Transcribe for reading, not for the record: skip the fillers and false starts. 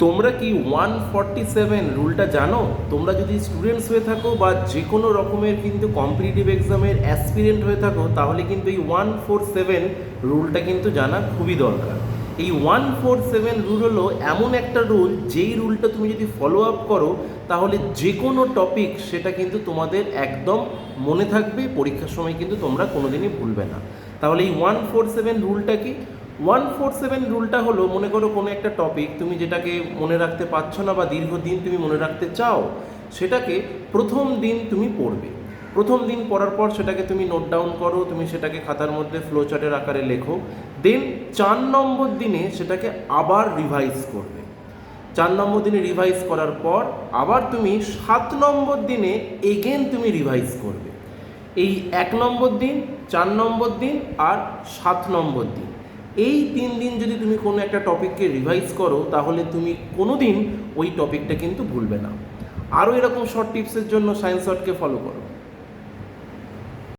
তোমরা কি 147 রুলটা জানো? তোমরা যদি স্টুডেন্টস হয়ে থাকো বা যে কোনো রকমের কিন্তু কম্পিটিটিভ এক্সামের অ্যাসপিরেন্ট হয়ে থাকো, তাহলে কিন্তু এই 147 রুলটা কিন্তু জানা খুবই দরকার। এই 147 রুল হলো এমন একটা রুল, যেই রুলটা তুমি যদি ফলো আপ করো তাহলে যে কোনো টপিক সেটা কিন্তু তোমাদের একদম মনে থাকবে, পরীক্ষার সময় কিন্তু তোমরা কোনোদিনই ভুলবে না। তাহলে এই 147 রুলটা কি? 147 রুলটা হলো, মনে করো কোনো একটা টপিক তুমি যেটাকে মনে রাখতে পারছো না বা দীর্ঘদিন তুমি মনে রাখতে চাও, সেটাকে প্রথম দিন তুমি পড়বে। প্রথম দিন পড়ার পর সেটাকে তুমি নোট ডাউন করো, তুমি সেটাকে খাতার মধ্যে ফ্লো চার্টের আকারে লেখো। দেন 4 নম্বর দিনে সেটাকে আবার রিভাইজ করবে। 4 নম্বর দিনে রিভাইজ করার পর আবার তুমি 7 নম্বর দিনে এগেন তুমি রিভাইজ করবে। এই 1 নম্বর দিন, 4 নম্বর দিন আর 7 নম্বর দিন, এই 3 দিন যদি তুমি কোনো একটা টপিককে রিভাইজ করো, তাহলে তুমি কোনো দিন ওই টপিকটা কিন্তু ভুলবে না। আরও এরকম শর্ট টিপসের জন্য সায়েন্স শর্টকে ফলো করো।